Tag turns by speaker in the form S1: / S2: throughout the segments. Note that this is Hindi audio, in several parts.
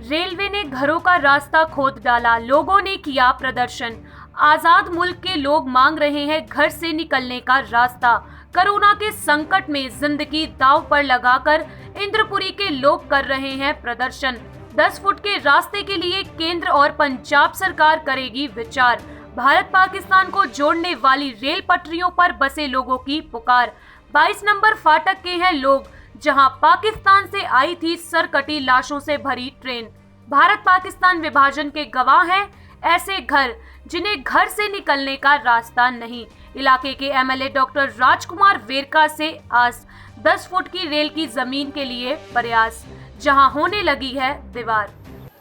S1: रेलवे ने घरों का रास्ता खोद डाला, लोगों ने किया प्रदर्शन। आजाद मुल्क के लोग मांग रहे हैं घर से निकलने का रास्ता। कोरोना के संकट में जिंदगी दांव पर लगाकर इंद्रपुरी के लोग कर रहे हैं प्रदर्शन। 10 फुट के रास्ते के लिए केंद्र और पंजाब सरकार करेगी विचार। भारत पाकिस्तान को जोड़ने वाली रेल पटरियों पर बसे लोगों की पुकार। 22 नंबर फाटक के हैं लोग, जहां पाकिस्तान से आई थी सरकटी लाशों से भरी ट्रेन। भारत पाकिस्तान विभाजन के गवाह हैं ऐसे घर जिन्हें घर से निकलने का रास्ता नहीं। इलाके के एमएलए डॉक्टर राजकुमार वेरका से आज 10 फुट की रेल की जमीन के लिए प्रयास, जहां होने लगी है दीवार।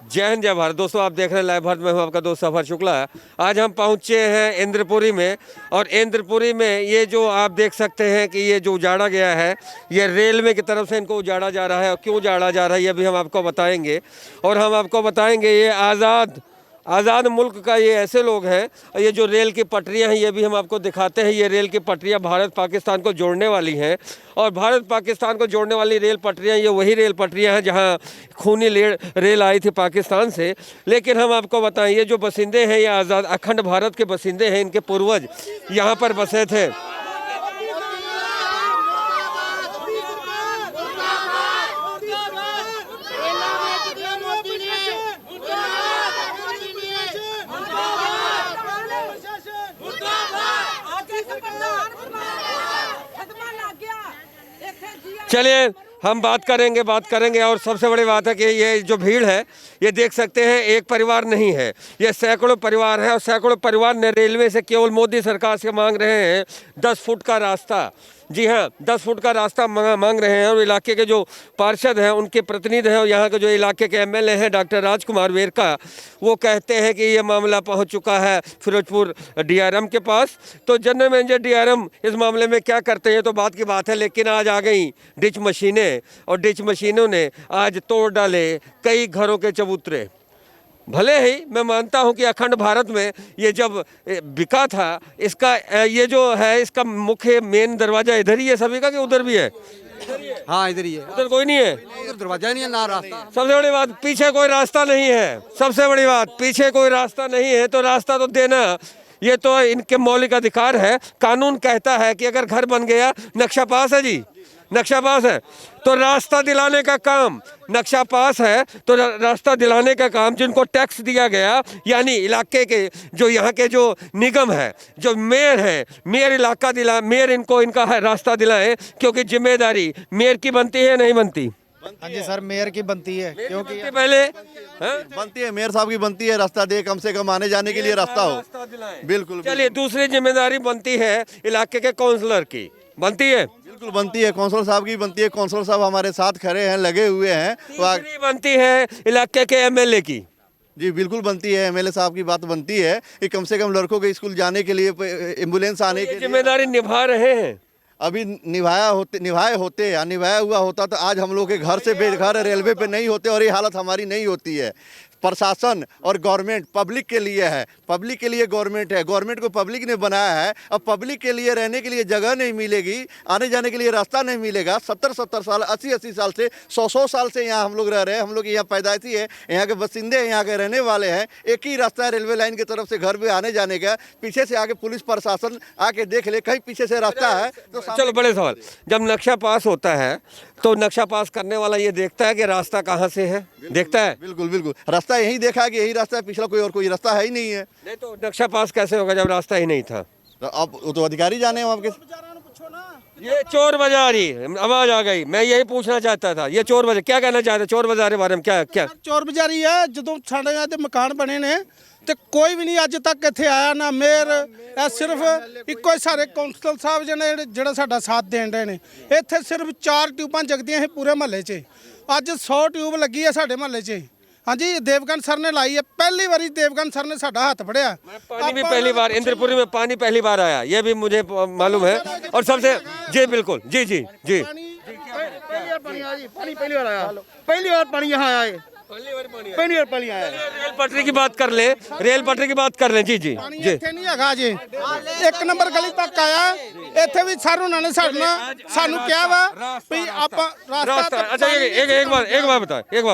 S2: जय हिंद, जय भारत। दोस्तों, आप देख रहे हैं लाइव भारत में, हूं आपका दोस्त सफर शुक्ला। आज हम पहुंचे हैं इंद्रपुरी में, और इंद्रपुरी में ये जो आप देख सकते हैं कि ये जो उजाड़ा गया है, ये रेलवे की तरफ से इनको उजाड़ा जा रहा है। और क्यों उजाड़ा जा रहा है ये भी हम आपको बताएंगे। और हम आपको बताएंगे ये आज़ाद मुल्क का ये ऐसे लोग हैं। और ये जो रेल की पटरियां हैं ये भी हम आपको दिखाते हैं। ये रेल की पटरियां भारत पाकिस्तान को जोड़ने वाली हैं, और भारत पाकिस्तान को जोड़ने वाली रेल पटरियां ये वही रेल पटरियां हैं जहां खूनी रेल आई थी पाकिस्तान से। लेकिन हम आपको बताएं, ये जो बसिंदे हैं ये आज़ाद अखंड भारत के बसिंदे हैं। इनके पूर्वज यहाँ पर बसे थे। चलिए हम बात करेंगे। और सबसे बड़ी बात है कि ये जो भीड़ है ये देख सकते हैं, एक परिवार नहीं है, ये सैकड़ों परिवार है। और सैकड़ों परिवार ने रेलवे से केवल मोदी सरकार से मांग रहे हैं 10 फुट का रास्ता। जी हाँ, 10 फुट का रास्ता मांग रहे हैं। और इलाके के जो पार्षद हैं, उनके प्रतिनिधि हैं, और यहाँ के जो इलाके के एमएलए हैं डॉक्टर राजकुमार वेरका, वो कहते हैं कि ये मामला पहुँच चुका है फिरोजपुर डीआरएम के पास। तो जनरल मैनेजर डीआरएम इस मामले में क्या करते हैं तो बात की बात है। लेकिन आज आ गई डिच मशीनें, और डिच मशीनों ने आज तोड़ डाले कई घरों के चबूतरे। भले ही मैं मानता हूं कि अखंड भारत में ये जब बिका था, इसका ये जो है इसका मुख्य मेन दरवाजा इधर ही है सभी का, कि उधर भी है?
S3: हाँ, इधर ही है।
S2: उधर कोई नहीं है,
S3: उधर दरवाजा नहीं है, ना रास्ता।
S2: सबसे बड़ी बात पीछे कोई रास्ता नहीं है। सबसे बड़ी बात पीछे कोई रास्ता नहीं है, तो रास्ता तो देना ये तो इनके मौलिक अधिकार है। कानून कहता है कि अगर घर बन गया, नक्शा पास है जी, नक्शा पास है तो रास्ता दिलाने का काम, नक्शा पास है तो रास्ता दिलाने का काम, जिनको टैक्स दिया गया, यानी इलाके के जो यहाँ के जो निगम है, जो मेयर है, मेयर इलाका मेयर इनको इनका है रास्ता दिलाए, क्योंकि जिम्मेदारी मेयर की बनती है नहीं बनती?
S3: हाँ जी सर, मेयर की बनती है, क्योंकि
S2: पहले
S4: बनती है, मेयर साहब की बनती है, रास्ता दे, कम से कम आने जाने के लिए रास्ता हो। बिल्कुल।
S2: चलिए, दूसरी जिम्मेदारी बनती है इलाके के काउंसलर की, बनती है?
S4: बिल्कुल बनती है, कौंसल साहब की बनती है। कौंसल साहब हमारे साथ खड़े हैं, लगे हुए हैं।
S2: तीसरी बनती है इलाके के एमएलए की।
S4: जी बिल्कुल बनती है, एमएलए साहब की बात बनती है कि कम से कम लड़कों के स्कूल जाने के लिए, एम्बुलेंस आने के लिए
S2: जिम्मेदारी निभा रहे हैं।
S4: अभी निभाया हुआ होता तो आज हम लोग के घर से बेघर रेलवे पे नहीं होते, और ये हालत हमारी नहीं होती है। प्रशासन और गवर्नमेंट पब्लिक के लिए है, पब्लिक के लिए गवर्नमेंट है, गवर्नमेंट को पब्लिक ने बनाया है। अब पब्लिक के लिए रहने के लिए जगह नहीं मिलेगी, आने जाने के लिए रास्ता नहीं मिलेगा। 70 साल 80 साल से 100 साल से यहाँ हम लोग रह रहे हैं। हम लोग यहाँ पैदाइशी है, यहाँ के बसिंदे हैं, यहाँ के रहने वाले हैं। एक ही रास्ता है रेलवे लाइन की तरफ से घर पे आने जाने का। पीछे से आके पुलिस प्रशासन आके देख ले, कहीं पीछे से रास्ता है तो
S2: चलो, बड़े सवाल, जब नक्शा पास होता है तो नक्शा पास करने वाला ये देखता है कि रास्ता कहाँ से है? देखता है?
S4: बिल्कुल। रास्ता यही देखा है कि यही रास्ता है, पिछला कोई रास्ता है ही नहीं है।
S2: नहीं तो नक्शा पास कैसे होगा जब रास्ता ही नहीं था?
S4: तो अब वो तो अधिकारी जाने हैं आपके।
S2: ये चोर बाजारी आवाज आ गई, मैं यही पूछना चाहता था। ये चोर बाजार क्या कहना चाहते? चोर बाजार के बारे में क्या?
S5: चोर बाजारी है। जो साढ़े मकान बने ने ਤੇ ਕੋਈ ਵੀ ਨਹੀਂ ਅੱਜ ਤੱਕ ਇੱਥੇ ਆਇਆ, ਨਾ ਮੇਅਰ। ਇਹ ਸਿਰਫ ਇੱਕੋ ਹੀ ਸਾਰੇ ਕੌਂਸਲ ਸਾਹਿਬ ਜਿਹੜਾ ਸਾਡਾ ਸਾਥ ਦੇਣ ਰਹੇ ਨੇ। ਇੱਥੇ ਸਿਰਫ 4 ਟਿਊਬਾਂ ਜਗਦੀਆਂ ਹੈ ਪੂਰੇ ਮਹੱਲੇ 'ਚ। ਅੱਜ 100 ਟਿਊਬ ਲੱਗੀ ਹੈ ਸਾਡੇ ਮਹੱਲੇ 'ਚ। हाँ जी, देवगन सर ने लाई है, पहली बारी देवगन सर ने साडा हाथ फड़िया।
S2: पानी भी पहली बार इंद्रपुरी में पानी पहली बार आया, ये भी मुझे मालूम है। और सबसे जी बिल्कुल जी
S6: पहली बार पानी यहाँ आया।
S3: पहली बार पानी आया है।
S2: रेल पटरी की बात कर लें, रेल पटरी की बात कर लें। जी जी
S5: ਪਾਣੀ
S2: जी।
S5: ਇੱਥੇ ਨਹੀਂ ਹੈਗਾ ਜੀ, ਇੱਕ ਨੰਬਰ ਗਲੀ ਤੱਕ ਆਇਆ, ਇੱਥੇ ਵੀ ਸਰ ਉਹਨਾਂ ਨੇ ਸਾਨੂੰ ਕਿਹਾ ਵਾ ਵੀ ਆਪਾਂ
S2: रास्ता अच्छा एक बात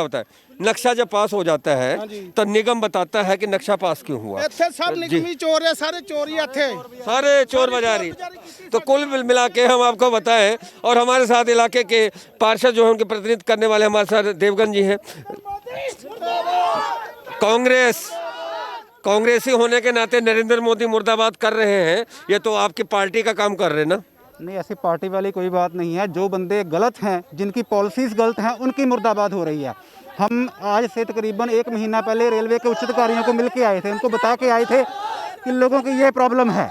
S2: बताए नक्शा जब पास हो जाता है तो निगम बताता है कि नक्शा पास क्यों हुआ।
S5: ਇੱਥੇ ਸਭ ਨਿਗਮੀ ਚੋਰ ਆ, ਸਾਰੇ ਚੋਰ ਹੀ ਇੱਥੇ।
S2: सारे चोर बाजारी। तो कुल मिला के हम आपको बताएं, और हमारे साथ इलाके के पार्षद जो है उनके प्रतिनिधित्व करने वाले हमारे साथ देवगन जी हैं। कांग्रेसी होने के नाते नरेंद्र मोदी मुर्दाबाद कर रहे हैं, ये तो आपकी पार्टी का काम कर रहे हैं ना।
S6: नहीं, ऐसी पार्टी वाली कोई बात नहीं है। जो बंदे गलत हैं, जिनकी पॉलिसीज़ गलत हैं, उनकी मुर्दाबाद हो रही है। हम आज से तकरीबन 1 महीना पहले रेलवे के उच्च अधिकारियों को मिल के आए थे, उनको बता के आए थे कि लोगों की ये प्रॉब्लम है।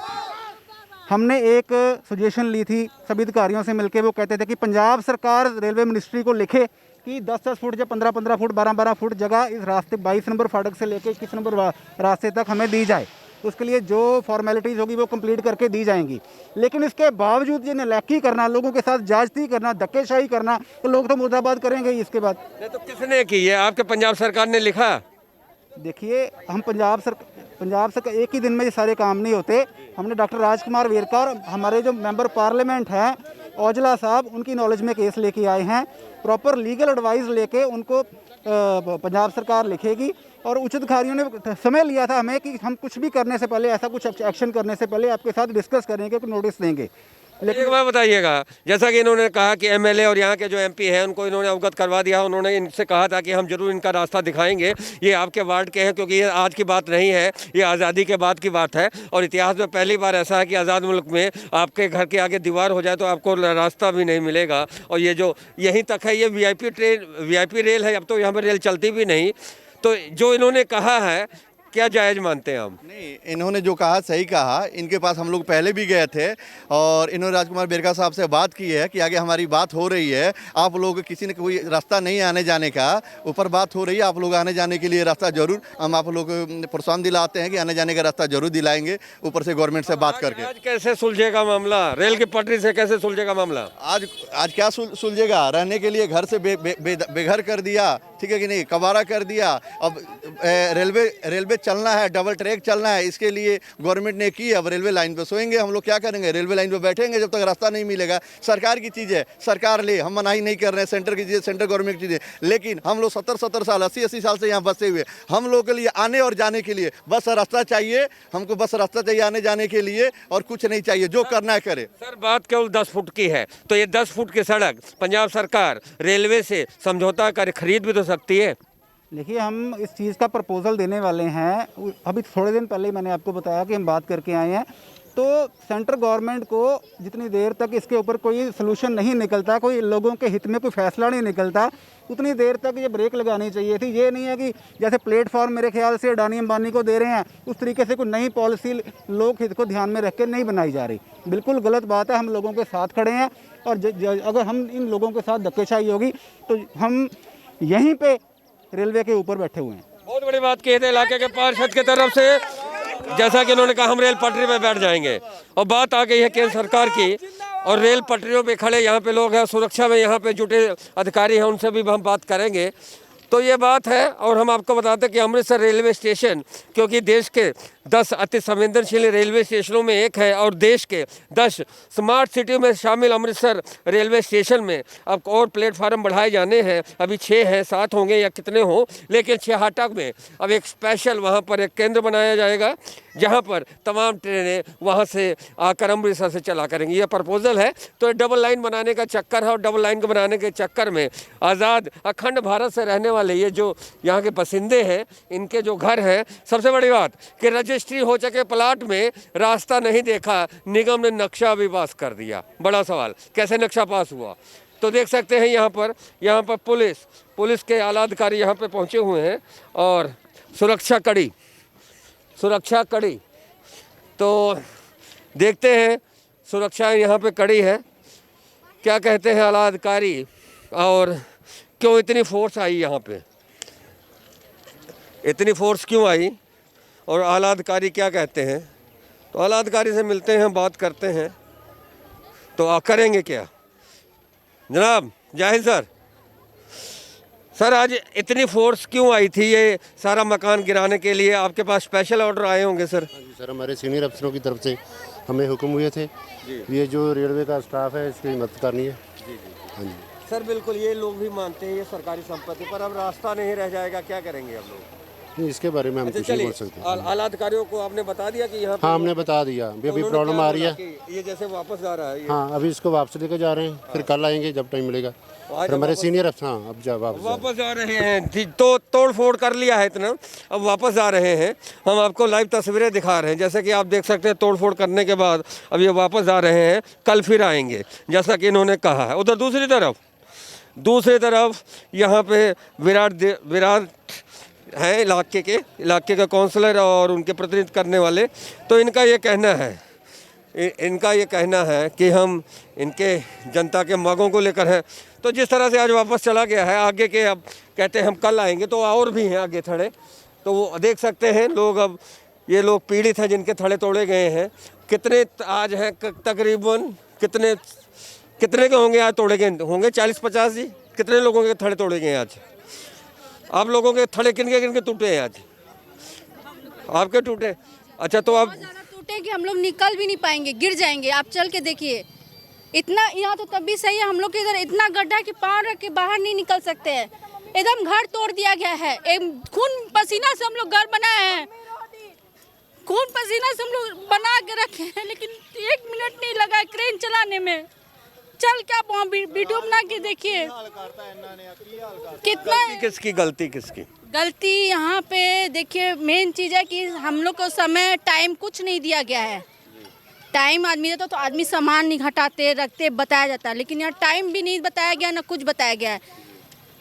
S6: हमने एक सजेशन ली थी सभी अधिकारियों से मिलके, वो कहते थे कि पंजाब सरकार रेलवे मिनिस्ट्री को लिखे कि 10-10 फुट या 15-15 फुट 12-12 फुट जगह इस रास्ते 22 नंबर फाटक से लेके 21 नंबर रास्ते तक हमें दी जाए। उसके लिए जो फॉर्मेलिटीज़ होगी वो कंप्लीट करके दी जाएंगी। लेकिन इसके बावजूद ये नलायकी करना, लोगों के साथ जाजती करना, धक्केशाही करना, तो लोग तो मुर्दाबाद करेंगे ही इसके बाद।
S2: नहीं तो किसने की है? आपके पंजाब सरकार ने लिखा?
S6: देखिए, हम पंजाब सरकार एक ही दिन में ये सारे काम नहीं होते। हमने डॉक्टर राजकुमार वेरकर, हमारे जो मेंबर पार्लियामेंट हैं औजला साहब, उनकी नॉलेज में केस लेके आए हैं। प्रॉपर लीगल एडवाइस लेके उनको पंजाब सरकार लिखेगी। और उच्च अधिकारियों ने समय लिया था हमें कि हम कुछ भी करने से पहले, ऐसा कुछ एक्शन करने से पहले आपके साथ डिस्कस करेंगे, कि नोटिस देंगे।
S2: लेकिन एक बात बताइएगा, जैसा कि इन्होंने कहा कि एमएलए और यहाँ के जो एमपी हैं उनको इन्होंने अवगत करवा दिया, उन्होंने इनसे कहा था कि हम जरूर इनका रास्ता दिखाएंगे। ये आपके वार्ड के हैं, क्योंकि ये आज की बात नहीं है, ये आज़ादी के बाद की बात है। और इतिहास में पहली बार ऐसा है कि आज़ाद मुल्क में आपके घर के आगे दीवार हो जाए तो आपको रास्ता भी नहीं मिलेगा। और ये जो यहीं तक है, ये वीआईपी रेल है, अब तो यहाँ पर रेल चलती भी नहीं। तो जो इन्होंने कहा है, क्या जायज़ मानते हैं हम?
S4: नहीं, इन्होंने जो कहा सही कहा। इनके पास हम लोग पहले भी गए थे और इन्होंने राजकुमार बेरका साहब से बात की है कि आगे हमारी बात हो रही है, आप लोग किसी ने कोई रास्ता नहीं आने जाने का, ऊपर बात हो रही है, आप लोग आने जाने के लिए रास्ता जरूर हम आप लोग प्रोत्साहन दिलाते हैं कि आने जाने का रास्ता जरूर दिलाएंगे, ऊपर से गवर्नमेंट से बात करके।
S2: आज कैसे सुलझेगा मामला? रेल की पटरी से कैसे सुलझेगा मामला?
S4: आज क्या सुलझेगा? रहने के लिए घर से बेघर कर दिया, ठीक है कि नहीं, कबारा कर दिया। अब रेलवे चलना है, डबल ट्रैक चलना है, इसके लिए गवर्नमेंट ने की। अब रेलवे लाइन पे सोएंगे हम लोग, क्या करेंगे? रेलवे लाइन पे बैठेंगे जब तक रास्ता नहीं मिलेगा। सरकार की चीज़ है, सरकार ले, हम मनाही नहीं कर रहे हैं, सेंटर की चीज़, सेंटर गवर्नमेंट की चीज़ है। लेकिन हम लोग 70 साल 80 साल से यहाँ बसे हुए, हम लोग के लिए आने और जाने के लिए बस रास्ता चाहिए, हमको बस रास्ता चाहिए आने जाने के लिए, और कुछ नहीं चाहिए, जो करना है करे।
S2: सर, बात केवल 10 फुट की है, तो ये 10 फुट की सड़क पंजाब सरकार रेलवे से समझौता कर खरीद भी तो सकती है।
S6: देखिए, हम इस चीज़ का प्रपोजल देने वाले हैं। अभी थोड़े दिन पहले ही मैंने आपको बताया कि हम बात करके आए हैं। तो सेंट्रल गवर्नमेंट को जितनी देर तक इसके ऊपर कोई सलूशन नहीं निकलता, कोई लोगों के हित में कोई फैसला नहीं निकलता, उतनी देर तक ये ब्रेक लगानी चाहिए थी। ये नहीं है कि जैसे प्लेटफॉर्म मेरे ख्याल से अडानी अंबानी को दे रहे हैं, उस तरीके से कोई नई पॉलिसी लोक हित को ध्यान में रख के नहीं बनाई जा रही। बिल्कुल गलत बात है। हम लोगों के साथ खड़े हैं, और अगर हम इन लोगों के साथ धक्केशाही होगी तो हम यहीं पर रेलवे के ऊपर बैठे हुए हैं।
S2: बहुत बड़ी बात की थे इलाके के पार्षद की तरफ से, जैसा कि उन्होंने कहा हम रेल पटरी पे बैठ जाएंगे। और बात आ गई है केंद्र सरकार की, और रेल पटरियों पे खड़े यहाँ पे लोग हैं, सुरक्षा में यहाँ पे जुटे अधिकारी हैं, उनसे भी हम बात करेंगे। तो ये बात है। और हम आपको बताते हैं कि अमृतसर रेलवे स्टेशन, क्योंकि देश के 10 अति संवेदनशील रेलवे स्टेशनों में एक है, और देश के 10 स्मार्ट सिटी में शामिल अमृतसर रेलवे स्टेशन में अब और प्लेटफार्म बढ़ाए जाने हैं। अभी 6 हैं, 7 होंगे या कितने हों, लेकिन छिहाटक में अब एक स्पेशल वहाँ पर एक केंद्र बनाया जाएगा, जहाँ पर तमाम ट्रेनें वहाँ से आकर अमृतसर से चला करेंगी। ये प्रपोजल है। तो डबल लाइन बनाने का चक्कर है, और डबल लाइन को बनाने के चक्कर में आज़ाद अखंड भारत से रहने वाले ये जो यहाँ के बसिंदे हैं, इनके जो घर हैं, सबसे बड़ी बात कि रजिस्ट्री हो चुके प्लाट में रास्ता नहीं देखा, निगम ने नक्शा भी पास कर दिया। बड़ा सवाल, कैसे नक्शा पास हुआ? तो देख सकते हैं यहाँ पर पुलिस के आला अधिकारी यहाँ पे पहुँचे हुए हैं, और सुरक्षा कड़ी। तो देखते हैं, सुरक्षा यहाँ पे कड़ी है। क्या कहते हैं आला अधिकारी, और क्यों इतनी फोर्स आई यहाँ पे? इतनी फोर्स क्यों आई, और आला अधिकारी क्या कहते हैं? तो आला अधिकारी से मिलते हैं, बात करते हैं। तो करेंगे क्या? जनाब जाहिद सर, सर आज इतनी फोर्स क्यों आई थी ये सारा मकान गिराने के लिए? आपके पास स्पेशल ऑर्डर आए होंगे सर?
S7: जी सर, हमारे सीनियर अफसरों की तरफ से हमें हुक्म हुए थे, ये जो रेलवे का स्टाफ है इसकी मदद करनी है। हाँ जी
S2: सर बिल्कुल, ये लोग भी मानते हैं ये सरकारी संपत्ति, पर अब रास्ता नहीं रह जाएगा, क्या करेंगे आप लोग?
S7: नहीं, इसके बारे में हम
S2: अच्छा
S7: कुछ नहीं
S2: चलिए,
S7: बोल सकते।
S2: आला अधिकारियों को आपने बता दिया कि यहाँ पे
S7: हाँ, हमने बता दिया, अभी
S2: उन्होंने
S7: प्रॉब्लम
S2: क्या
S7: आ रही
S2: बोला
S7: है।
S2: कि ये जैसे वापस जा रहा है ये?
S7: हाँ, अभी इसको वापस लेकर जा रहे हैं, फिर कल आएंगे जब टाइम मिलेगा। फिर हमारे सीनियर अफसर, हाँ अब जा
S2: वापस जा रहे हैं तो तोड़ फोड़ कर लिया है इतना, अब वापस जा रहे हैं। हम आपको लाइव तस्वीरें दिखा रहे हैं, जैसे कि आप देख सकते हैं तोड़ फोड़ करने के बाद अब ये वापस जा रहे हैं, कल फिर आएंगे जैसा कि इन्होंने कहा है। उधर दूसरी तरफ यहाँ पे विराट हैं इलाके के काउंसलर और उनके प्रतिनिधित्व करने वाले। तो इनका ये कहना है कि हम इनके जनता के मांगों को लेकर हैं। तो जिस तरह से आज वापस चला गया है, आगे के अब कहते हैं हम कल आएंगे, तो और भी हैं आगे थड़े, तो वो देख सकते हैं लोग। अब ये लोग पीड़ित हैं जिनके थड़े तोड़े गए हैं। कितने आज हैं तकरीबन, कितने के होंगे आज तोड़े गए होंगे? 40-50 जी। कितने लोगों के थड़े तोड़े गए आज? आप लोगों के थड़े किनके टूटे हैं आज? आपके टूटे? अच्छा, तो आप
S8: टूटे कि हम लोग निकल भी नहीं पाएंगे, गिर जाएंगे। आप चल के देखिए, इतना यहाँ तो तब भी सही है, हम लोग के इधर इतना गड्ढा कि पाँव रख के बाहर नहीं निकल सकते हैं। एकदम घर तोड़ दिया गया है। खून पसीना से हम लोग घर बनाए हैं, खून पसीना से हम लोग बना के रखे हैं, लेकिन 1 मिनट नहीं लगा है क्रेन चलाने में। चल क्या वीडियो बना के देखिए कितना।
S2: गलती किसकी?
S8: गलती यहाँ पे देखिए, मेन चीज़ है कि हम लोग को समय टाइम कुछ नहीं दिया गया है। टाइम आदमी देता तो आदमी सामान नहीं हटाते रखते, बताया जाता है, लेकिन यहाँ टाइम भी नहीं बताया गया, ना कुछ बताया गया है।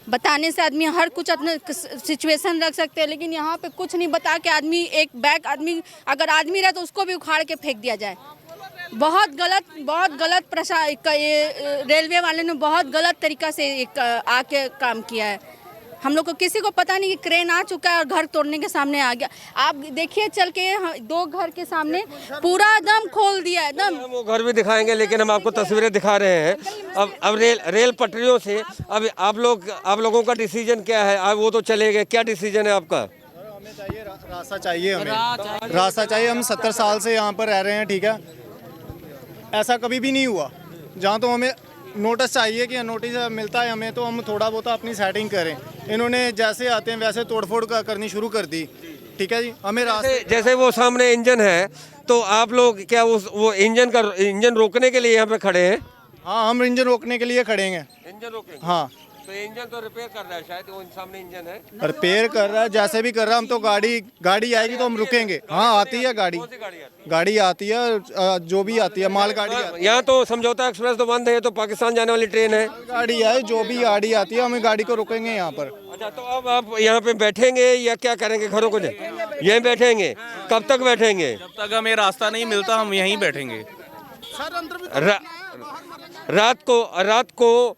S8: बताने से आदमी हर कुछ अपने सिचुएशन रख सकते हैं, लेकिन यहाँ पे कुछ नहीं बता के आदमी एक बैग अगर आदमी रहे तो उसको भी उखाड़ के फेंक दिया जाए। बहुत गलत ये रेलवे वाले ने बहुत गलत तरीका से आके काम किया है। हम लोग को किसी को पता नहीं कि क्रेन आ चुका है और घर तोड़ने के सामने आ गया। आप देखिए चल के 2 घर के सामने पूरा एकदम खोल दिया एकदम।
S2: हम वो घर भी दिखाएंगे, लेकिन हम आपको तस्वीरें दिखा रहे हैं। अब रेल पटरियों से अब आप लोगों का डिसीजन क्या है? अब वो तो चले गए, क्या डिसीजन है आपका?
S3: हमें चाहिए रास्ता चाहिए, हमें रास्ता चाहिए। हम 70 साल से यहाँ पर रह रहे हैं, ठीक है, ऐसा कभी भी नहीं हुआ। जहाँ तो हमें नोटिस चाहिए कि नोटिस मिलता है हमें, तो हम थोड़ा बहुत अपनी सेटिंग करें। इन्होंने जैसे आते हैं वैसे तोड़फोड़ करनी शुरू कर दी, ठीक है जी। हमें
S2: जैसे वो सामने इंजन है, तो आप लोग क्या वो इंजन रोकने के लिए यहाँ पे खड़े हैं?
S3: हाँ, हम इंजन रोकने के लिए खड़े हैं।
S2: इंजन रोकेंगे?
S3: हाँ,
S2: तो इंजन तो रिपेयर कर रहा है शायद, वो सामने इंजन है
S3: रिपेयर कर रहा है, जैसे भी कर रहा है। हम तो गाड़ी आएगी तो हम रुकेंगे। हाँ, आती है गाड़ी आती है, जो भी आती है माल गाड़ी आती है।
S2: यहाँ तो समझौता एक्सप्रेस तो बंद है, तो पाकिस्तान जाने वाली ट्रेन है।
S3: गाड़ी है, जो भी गाड़ी आती है हमें गाड़ी को रुकेंगे यहाँ पर।
S2: अच्छा, तो अब आप यहाँ पे बैठेंगे या क्या करेंगे? घरों को यहीं बैठेंगे? कब तक बैठेंगे?
S9: जब तक हमें रास्ता नहीं मिलता हम यहीं बैठेंगे। रात को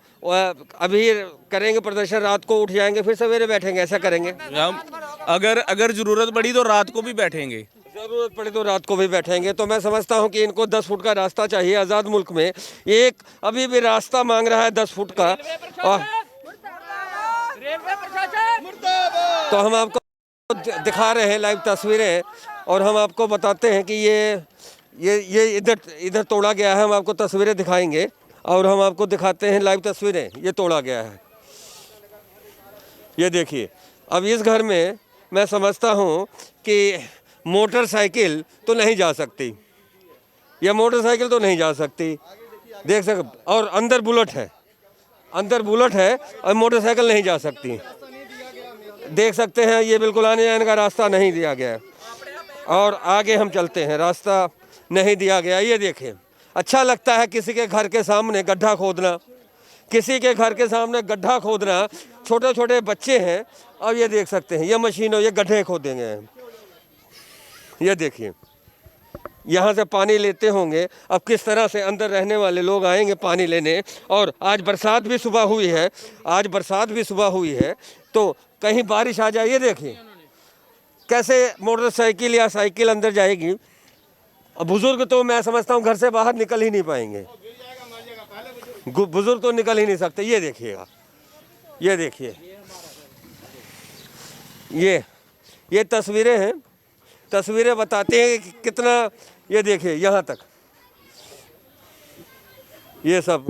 S9: अभी करेंगे प्रदर्शन, रात को उठ जाएंगे, फिर सवेरे बैठेंगे, ऐसा करेंगे? हम अगर जरूरत पड़ी तो रात को भी बैठेंगे।
S2: जरूरत पड़ी तो रात को भी बैठेंगे। तो मैं समझता हूं कि इनको 10 फुट का रास्ता चाहिए। आज़ाद मुल्क में एक अभी भी रास्ता मांग रहा है 10 फुट का। और तो हम आपको दिखा रहे हैं लाइव तस्वीरें, और हम आपको बताते हैं कि ये इधर तोड़ा गया है। हम आपको तस्वीरें दिखाएंगे और हम आपको दिखाते हैं लाइव तस्वीरें। ये तोड़ा गया है, ये देखिए। अब इस घर में मैं समझता हूँ कि मोटरसाइकिल तो नहीं जा सकती, यह मोटरसाइकिल तो नहीं जा सकती, देख सकते। और अंदर बुलेट है और मोटरसाइकिल नहीं जा सकती, देख सकते हैं। ये बिल्कुल आने जाने का रास्ता नहीं दिया गया। और आगे हम चलते हैं, रास्ता नहीं दिया गया। ये देखें, अच्छा लगता है किसी के घर के सामने गड्ढा खोदना, छोटे छोटे बच्चे हैं। और ये देख सकते हैं, ये मशीनों ये गड्ढे खोदेंगे हैं। ये देखिए, यहाँ से पानी लेते होंगे। अब किस तरह से अंदर रहने वाले लोग आएंगे पानी लेने। और आज बरसात भी सुबह हुई है, तो कहीं बारिश आ जाए। ये देखिए कैसे मोटरसाइकिल या साइकिल अंदर जाएगी। बुजुर्ग तो मैं समझता हूँ घर से बाहर निकल ही नहीं पाएंगे, बुजुर्ग तो निकल ही नहीं सकते। ये देखिए ये तस्वीरें हैं, तस्वीरें बताते हैं कि कितना, ये देखिए यहाँ तक, ये सब,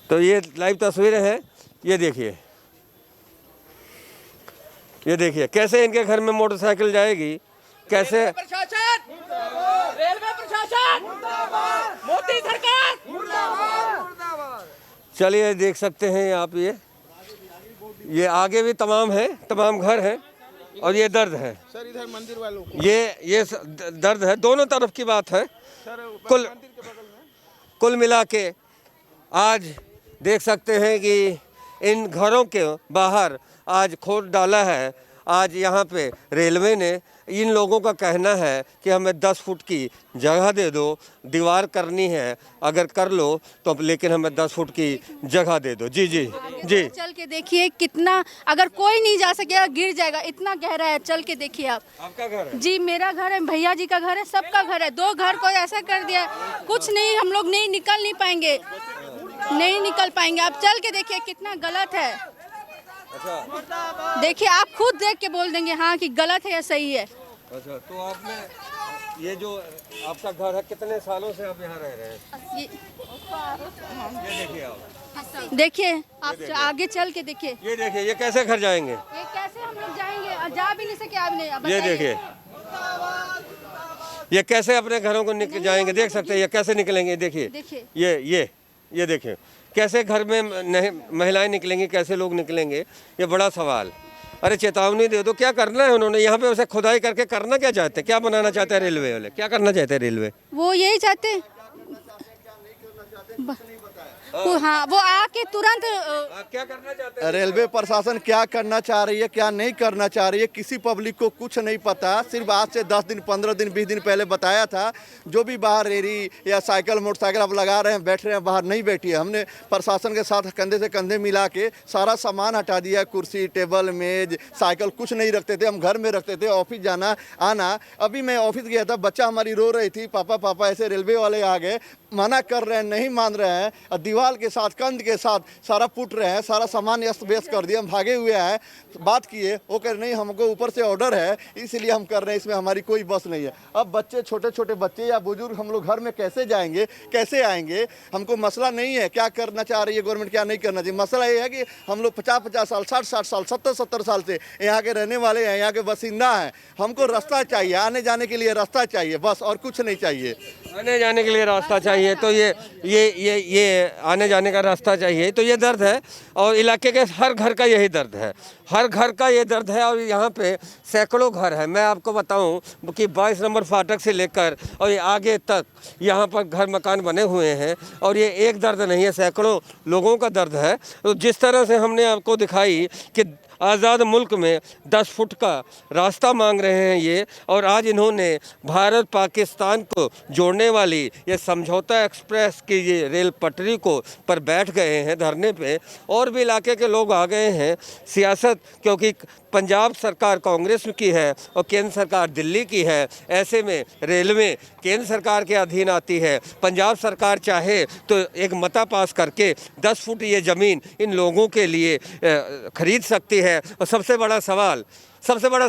S2: तो ये लाइव तस्वीरें हैं। ये देखिए कैसे इनके घर में मोटरसाइकिल जाएगी, कैसे
S10: रेलवे प्रशासन मोदी सरकार।
S2: चलिए देख सकते हैं आप, ये आगे भी तमाम है, तमाम घर हैं और ये दर्द है
S5: सर, इधर मंदिर वालों को
S2: ये दर्द है, दोनों तरफ की बात है। कुल मिला के आज देख सकते हैं कि इन घरों के बाहर आज खोद डाला है। आज यहाँ पे रेलवे ने, इन लोगों का कहना है कि हमें 10 फुट की जगह दे दो, दीवार करनी है अगर कर लो तो, लेकिन हमें 10 फुट की जगह दे दो। जी जी जी,
S8: चल के देखिए कितना, अगर कोई नहीं जा सकेगा गिर जाएगा, इतना गहरा है। चल के देखिए आप।
S2: आपका घर है?
S8: जी मेरा घर है, भैया जी का घर है, सबका घर है। 2 घर को ऐसा कर दिया, कुछ नहीं, हम लोग नहीं निकल पाएंगे। आप चल के देखिए कितना गलत है। देखिए आप खुद देख के बोल देंगे हाँ कि गलत है या सही है।
S2: अच्छा, तो आपने ये जो आपका घर है, कितने सालों से आप यहाँ रह रहे हैं? ये देखिए आप,
S8: देखिए आप आगे चल के देखिए।
S2: ये देखिए, ये कैसे घर जाएंगे?
S8: ये कैसे हम लोग जाएंगे? और जा भी नहीं सके आप नहीं।
S2: ये देखिए, ये कैसे अपने घरों को निकल जाएंगे, देख सकते हैं ये कैसे निकलेंगे। देखिए ये देखिए कैसे घर में महिलाएं निकलेंगी, कैसे लोग निकलेंगे, ये बड़ा सवाल। अरे चेतावनी दे दो, क्या करना है उन्होंने यहाँ पे? उसे खुदाई करके करना क्या चाहते हैं, क्या बनाना चाहते हैं रेलवे वाले, क्या करना चाहते हैं रेलवे?
S8: वो यही चाहते हैं, हाँ वो आके तुरंत
S2: क्या करना चाहते हैं?
S4: रेलवे प्रशासन क्या करना चाह रही है, क्या नहीं करना चाह रही है, किसी पब्लिक को कुछ नहीं पता। सिर्फ आज से 10 दिन, 15 दिन, 20 दिन पहले बताया था, जो भी बाहर रेरी या साइकिल मोटरसाइकिल आप लगा रहे हैं, बैठ रहे हैं, बाहर नहीं बैठिए। हमने प्रशासन के साथ कंधे से कंधे मिला के सारा सामान हटा दिया, कुर्सी, टेबल, मेज, साइकिल कुछ नहीं रखते थे, हम घर में रखते थे, ऑफिस जाना आना। अभी मैं ऑफिस गया था, बच्चा हमारी रो रही थी, पापा पापा, ऐसे रेलवे वाले आ गए, मना कर रहे हैं, नहीं मान रहे हैं, और दीवार के साथ, कंध के साथ सारा पुट रहे हैं, सारा सामान अस्त व्यस्त कर दिया। हम भागे हुए हैं, बात किए, वो कह रहे नहीं हमको ऊपर से ऑर्डर है इसलिए हम कर रहे हैं, इसमें हमारी कोई बस नहीं है। अब बच्चे, छोटे छोटे बच्चे या बुजुर्ग, हम लोग घर में कैसे जाएंगे, कैसे आएंगे? हमको मसला नहीं है क्या करना चाह रही है गवर्नमेंट, क्या नहीं करना चाहिए। मसला ये है कि हम लोग 50-50 साल, 60-60 साल, 70-70 साल से यहाँ के रहने वाले हैं, यहाँ के बासिंदा हैं। हमको रास्ता चाहिए, आने जाने के लिए रास्ता चाहिए, बस, और कुछ नहीं चाहिए।
S2: आने जाने के लिए रास्ता चाहिए, तो ये आने जाने का रास्ता चाहिए, तो ये दर्द है। और इलाके के हर घर का यही दर्द है, हर घर का ये दर्द है। और यहाँ पे सैकड़ों घर है, मैं आपको बताऊं कि 22 नंबर फाटक से लेकर और ये आगे तक यहाँ पर घर मकान बने हुए हैं। और ये एक दर्द नहीं है, सैकड़ों लोगों का दर्द है। तो जिस तरह से हमने आपको दिखाई कि आज़ाद मुल्क में 10 फुट का रास्ता मांग रहे हैं ये, और आज इन्होंने भारत पाकिस्तान को जोड़ने वाली ये समझौता एक्सप्रेस की ये रेल पटरी को पर बैठ गए हैं धरने पे। और भी इलाके के लोग आ गए हैं। सियासत क्योंकि पंजाब सरकार कांग्रेस की है और केंद्र सरकार दिल्ली की है, ऐसे में रेलवे केंद्र सरकार के अधीन आती है। पंजाब सरकार चाहे तो एक मता पास करके 10 फुट ये ज़मीन इन लोगों के लिए खरीद सकती है। और सबसे बड़ा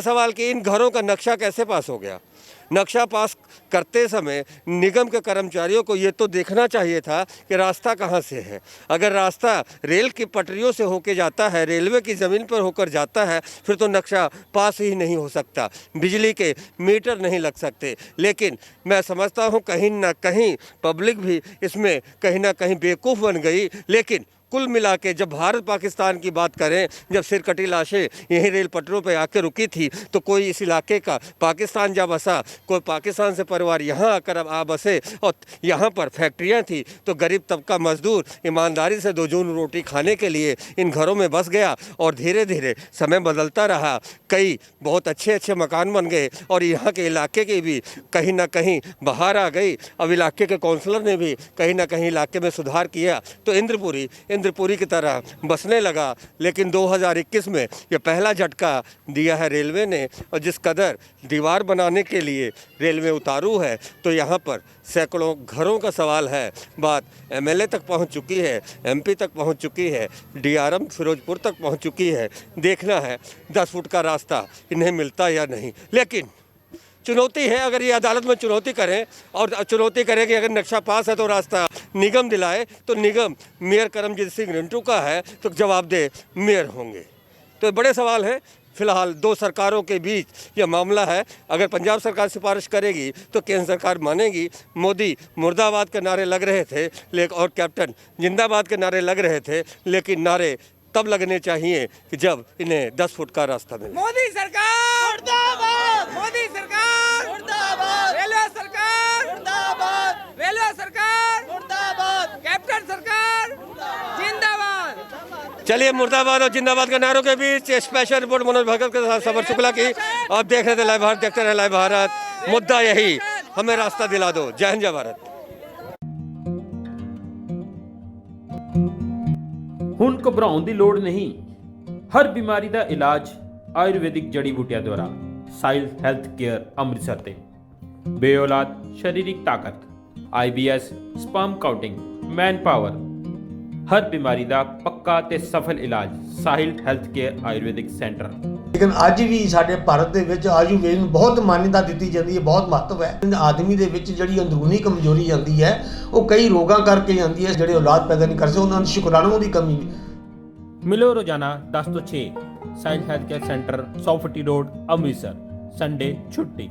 S2: सवाल कि इन घरों का नक्शा कैसे पास हो गया। नक्शा पास करते समय निगम के कर्मचारियों को ये तो देखना चाहिए था कि रास्ता कहाँ से है। अगर रास्ता रेल की पटरियों से होकर जाता है, रेलवे की ज़मीन पर होकर जाता है, फिर तो नक्शा पास ही नहीं हो सकता, बिजली के मीटर नहीं लग सकते। लेकिन मैं समझता हूँ कहीं ना कहीं पब्लिक भी इसमें कहीं ना कहीं बेवकूफ़ बन गई। लेकिन कुल मिला के जब भारत पाकिस्तान की बात करें, जब सिरकटी लाशें यहीं रेल पटरों पर आकर रुकी थी, तो कोई इस इलाके का पाकिस्तान जा बसा, कोई पाकिस्तान से परिवार यहाँ आकर अब आ बसे, और यहाँ पर फैक्ट्रियाँ थी, तो गरीब तबका मजदूर ईमानदारी से 2 जून रोटी खाने के लिए इन घरों में बस गया। और धीरे धीरे समय बदलता रहा, कई बहुत अच्छे मकान बन गए, और यहाँ के इलाके की भी कहीं ना कहीं बहार आ गई। अब इलाके के काउंसलर ने भी कहीं ना कहीं इलाके में सुधार किया। तो इंद्रपुरी इंद्रपुरी की तरह बसने लगा। लेकिन 2021 में ये पहला झटका दिया है रेलवे ने, और जिस कदर दीवार बनाने के लिए रेलवे उतारू है, तो यहाँ पर सैकड़ों घरों का सवाल है। बात एमएलए तक पहुँच चुकी है, एमपी तक पहुँच चुकी है, डीआरएम फिरोजपुर तक पहुँच चुकी है। देखना है 10 फुट का रास्ता इन्हें मिलता या नहीं। लेकिन चुनौती है, अगर ये अदालत में चुनौती करें और चुनौती करें कि अगर नक्शा पास है तो रास्ता निगम दिलाए, तो निगम मेयर करमजीत सिंह रिंटू का है तो जवाबदेह मेयर होंगे। तो बड़े सवाल हैं। फिलहाल 2 सरकारों के बीच यह मामला है। अगर पंजाब सरकार सिफारिश करेगी तो केंद्र सरकार मानेगी। मोदी मुर्दाबाद के नारे लग रहे थे, लेकिन और कैप्टन जिंदाबाद के नारे लग रहे थे, लेकिन नारे तब लगने चाहिए कि जब इन्हें 10 फुट का रास्ता मिले।
S10: मोदी सरकार मुर्दाबाद, मोदी सरकार मुर्दाबाद, रेलवे सरकार मुर्दाबाद, रेलवे सरकार मुर्दाबाद, कैप्टन सरकार जिंदाबाद।
S2: चलिए, मुर्दाबाद और जिंदाबाद के नारों के बीच स्पेशल रिपोर्ट मनोज भगत के साथ सबर शुक्ला की। आप देख रहे थे लाइव भारत, देखते रहे लाइव भारत। मुद्दा यही, हमें रास्ता दिला दो। जय हिंद, जय भारत।
S11: ਹੁਣ ਘਬਰਾਉਣ ਦੀ ਲੋੜ ਨਹੀਂ। ਹਰ ਬਿਮਾਰੀ ਦਾ ਇਲਾਜ ਆਯੁਰਵੈਦਿਕ ਜੜੀ ਬੂਟੀਆਂ ਦੁਆਰਾ। ਸਾਇਲ ਹੈਲਥ ਕੇਅਰ ਅੰਮ੍ਰਿਤਸਰ ਤੇ ਬੇਔਲਾਦ ਸਰੀਰਕ ਤਾਕਤ, IBS, sperm counting, man power, ਹਰ ਬਿਮਾਰੀ ਦਾ ਪੱਕਾ ਤੇ ਸਫਲ ਇਲਾਜ Sahil health care Ayurvedic centre.
S12: ਲੇਕਿਨ ਅੱਜ ਵੀ ਸਾਡੇ ਭਾਰਤ ਦੇ ਵਿੱਚ ਆਯੁਰਵੇਦ ਨੂੰ ਬਹੁਤ ਮਾਨਤਾ ਦਿੱਤੀ ਜਾਂਦੀ ਹੈ, ਬਹੁਤ ਮਹੱਤਵ ਹੈ। ਆਦਮੀ ਦੇ ਵਿੱਚ ਜਿਹੜੀ ਅੰਦਰੂਨੀ ਕਮਜ਼ੋਰੀ ਆਉਂਦੀ ਹੈ, ਉਹ ਕਈ ਰੋਗਾਂ ਕਰਕੇ ਆਉਂਦੀ ਹੈ। ਜਿਹੜੇ ਔਲਾਦ ਪੈਦਾ ਨਹੀਂ ਕਰ ਸਕਦੇ, ਉਹਨਾਂ ਨੂੰ ਸ਼ੁਕਰਾਣੂ ਦੀ ਕਮੀ।
S11: ਮਿਲੋ ਰੋਜ਼ਾਨਾ 10 ਤੋਂ 6 ਸਾਇਲ ਹੈਲਥ ਕੇਅਰ ਸੈਂਟਰ 100 ਫੁੱਟੀ ਰੋਡ ਅੰਮ੍ਰਿਤਸਰ। ਸੰਡੇ ਛੁੱਟੀ।